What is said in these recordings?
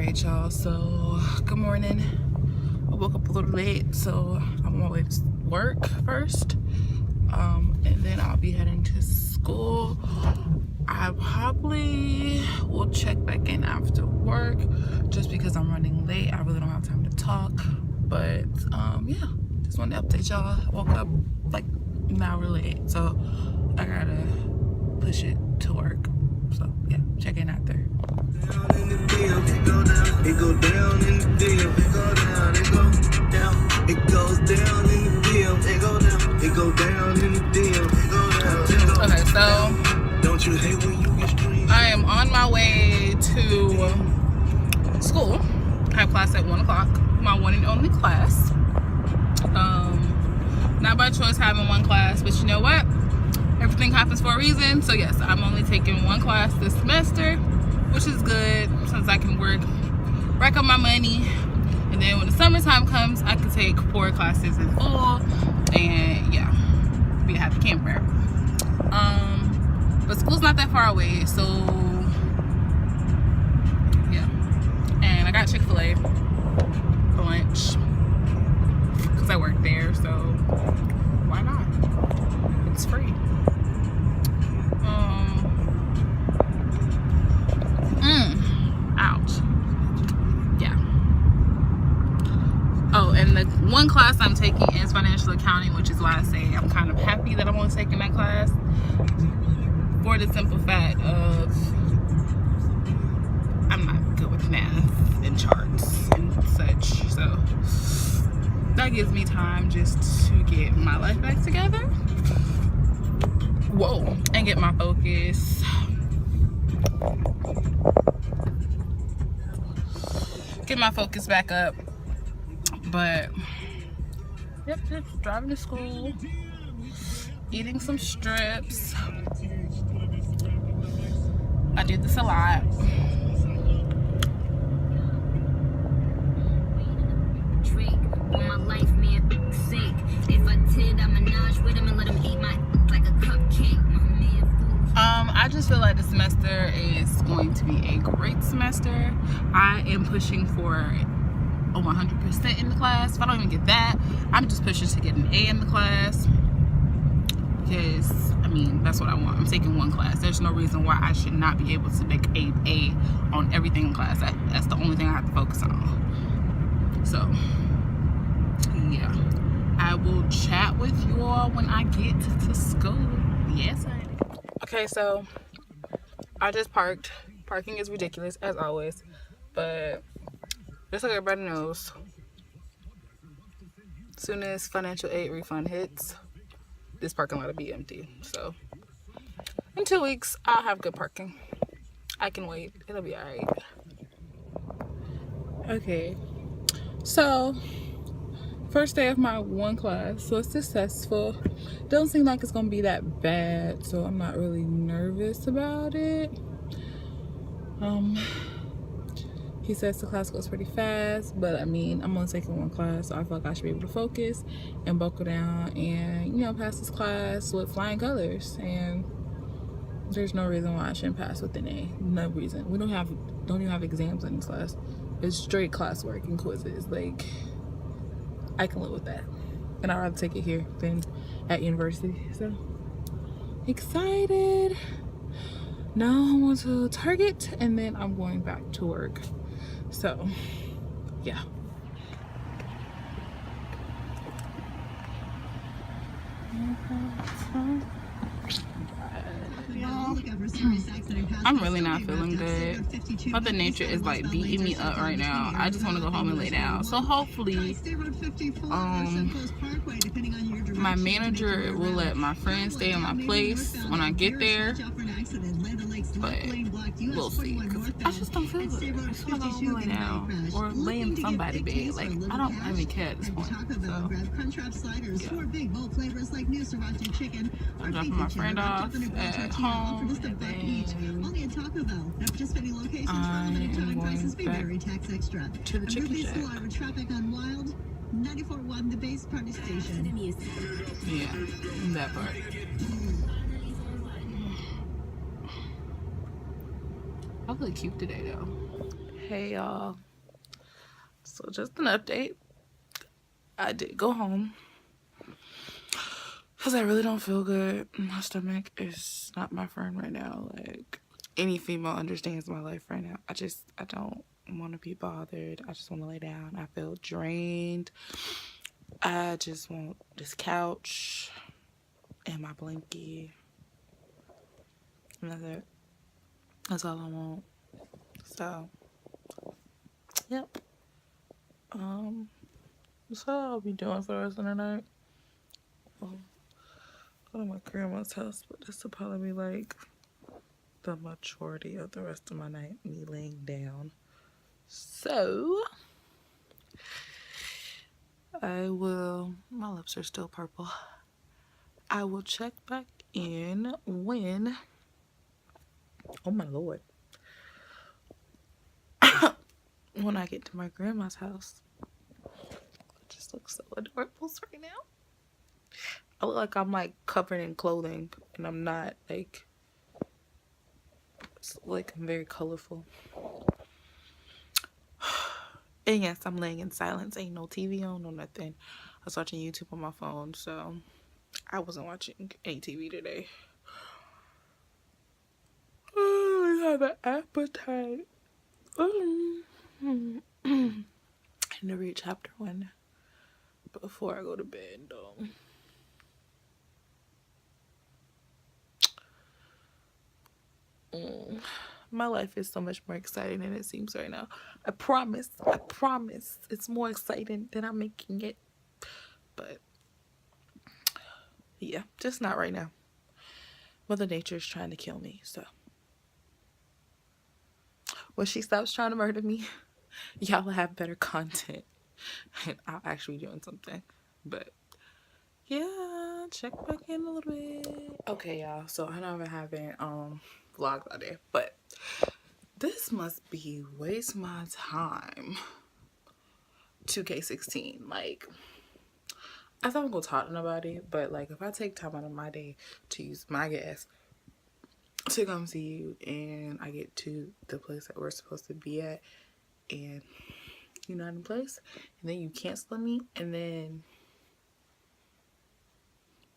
Alright, y'all, so good morning. I woke up a little late, so I'm on my way to work first, and then I'll be heading to school. I probably will check back in after work just because I'm running late. I really don't have time to talk, but yeah, just wanted to update y'all. I woke up like an hour late, so I gotta push it to work. So yeah, check in after. Down in the DM, it go down in the DM, it go down, it go down, it goes down in the DM, it go down, it go down in the DM, it go down, it go Okay, so don't you hate when you get streamed? I am on my way to school. I have class at 1 o'clock, my one and only class. Not by choice having one class, but you know what? Everything happens for a reason. So yes, I'm only taking one class this semester, which is good since I can rack up my money, and then when the summertime comes, I can take 4 classes in full, and yeah, be a happy camper. But school's not that far away, so yeah. And I got Chick-fil-A for lunch because I work there, so why not? It's free. Ouch. Yeah. Oh, and the one class I'm taking is financial accounting, which is why I say I'm kind of happy that I'm only taking that class, for the simple fact of I'm not good with math and charts and such, so that gives me time just to get my life back together. Whoa, and get my focus. Get my focus back up. But yep, just driving to school, eating some strips. I did this a lot. Drake, on my life, man, sake. If I did, I'm menage with him and let him eat my like a cupcake. I just feel like the semester is going to be a great semester. I am pushing for a 100% in the class. If I don't even get that, I'm just pushing to get an A in the class, because I mean that's what I want. I'm taking one class. There's no reason why I should not be able to make an A on everything in class. That's the only thing I have to focus on. So yeah, I will chat with you all when I get to school. Yes, honey. Okay, so I just parked. Parking is ridiculous as always, but just like everybody knows, as soon as financial aid refund hits, this parking lot will be empty. So in 2 weeks, I'll have good parking. I can wait. It'll be alright. Okay, so first day of my one class, so it's successful. Don't seem like it's gonna be that bad, so I'm not really nervous about it. He says the class goes pretty fast, but I mean, I'm only taking one class, so I feel like I should be able to focus and buckle down and, you know, pass this class with flying colors. And there's no reason why I shouldn't pass with an A. No reason. We don't even have exams in this class. It's straight classwork and quizzes. Like, I can live with that, and I'd rather take it here than at university. So excited. Now I'm going to Target, and then I'm going back to work. So yeah. I'm really not feeling good. Mother Nature is like beating me up right now. I just want to go home and lay down. So hopefully my manager will let my friend stay in my place when I get there, but we'll see. I just don't feel good. I just want to go home and lay down or lay in somebody's bed. Like, I don't have any care at this point. So yeah. I'm dropping my friend off at home, and then I am going back to the Chicken Shack. 94.1 The Base Party Station. Yeah, that part. I look cute today though. Hey y'all. So just an update. I did go home because I really don't feel good. My stomach is not my friend right now. Like, any female understands my life right now. I don't want to be bothered. I just want to lay down. I feel drained. I just want this couch and my blankie. And that's it. That's all I want. So, yep. So I'll be doing for the rest of the night. Go to my grandma's house, but this will probably be like the majority of the rest of my night, me laying down. So my lips are still purple. I will check back in when, oh my Lord, when I get to my grandma's house. It just looks so adorable right now. I look like I'm like covered in clothing, and I'm not. Like, it's like I'm very colorful. And yes, I'm laying in silence. Ain't no TV on, no nothing. I was watching YouTube on my phone, so I wasn't watching any TV today. Oh, I have an appetite. I need to read chapter 1 before I go to bed, though. My life is so much more exciting than it seems right now. I promise. It's more exciting than I'm making it. But yeah, just not right now. Mother Nature is trying to kill me, so when she stops trying to murder me, y'all will have better content and I'll actually be doing something. But yeah, check back in a little bit. Okay, y'all, so I know I haven't vlogged all day, but this must be waste my time. 2K16, like, I thought I'm gonna talk to nobody, but like, if I take time out of my day to use my gas to come see you, and I get to the place that we're supposed to be at, and you're not in place, and then you cancel me, and then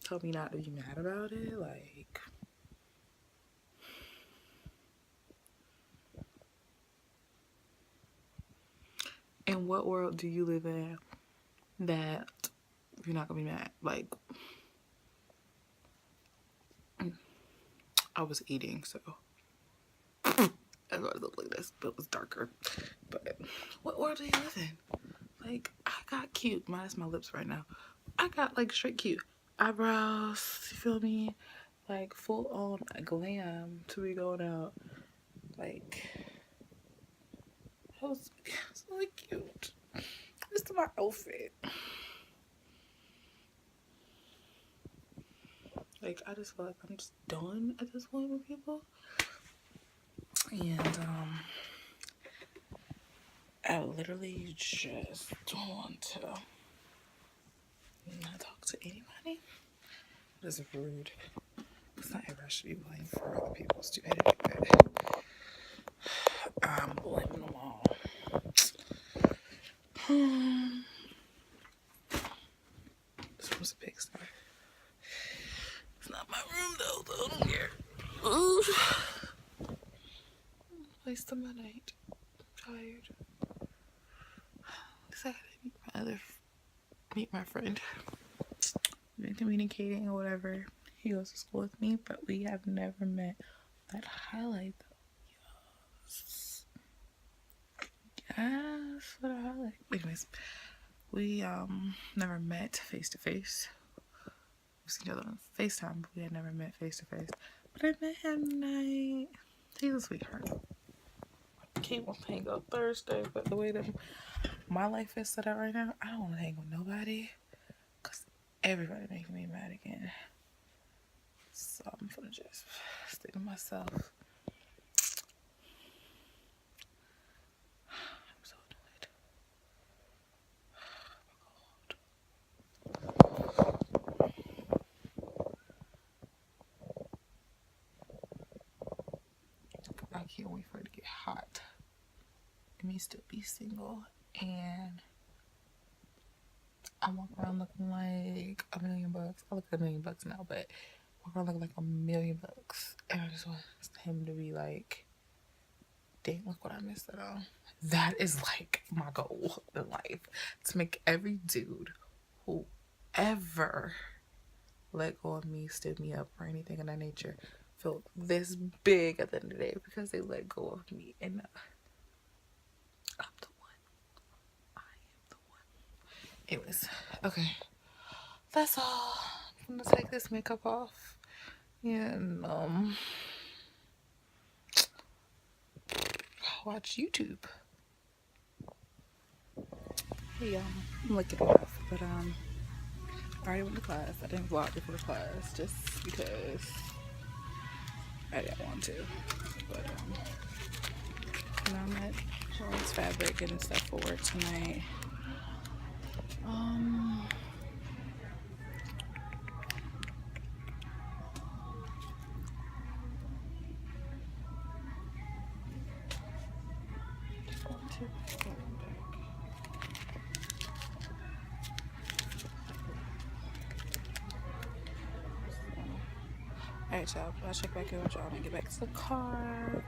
tell me not to be mad about it, like, in what world do you live in that you're not gonna be mad? Like, I was eating, so I thought it looked like this, but it was darker. But what world do you live in? Like, I got cute, minus my lips right now. I got like straight cute eyebrows, you feel me? Like full on glam to be going out. Like, that was so cute. This is my outfit. Like, I just feel like I'm just done at this point with people. And I literally just don't want to not talk to anybody. It's rude. It's not ever I should be blamed for other people's stupidity, but I'm blaming them all. This was a pigsty. It's not my room though, so I don't care. Ooh. Waste of my night. I'm tired. At least I gotta meet my friend. We've been communicating or whatever. He goes to school with me, but we have never met. That highlight though. Yes, what a highlight. Anyways, we never met face to face. We've seen each other on FaceTime, but we had never met face to face. But I met him tonight. He's a sweetheart. I can't want to hang out Thursday, but the way that my life is set up right now, I don't want to hang with nobody, because everybody making me mad again. So I'm gonna just stay to myself. I'm so annoyed. I can't wait for it to get hot. me still be single, and I walk around looking like $1 million. I look at $1 million now, but walk around looking like $1 million. And I just want him to be like, dang, look what I missed out on. That is like my goal in life, to make every dude who ever let go of me, stood me up, or anything of that nature feel this big at the end of the day because they let go of me. And I'm the one. I am the one. Anyways, okay. That's all. I'm gonna take this makeup off. And watch YouTube. Hey y'all, I'm looking off, but I already went to class. I didn't vlog before class just because I didn't want to. But now I'm at Charles Fabric getting stuff for work tonight. Alright, y'all. I'll check back in with y'all when I get back to the car.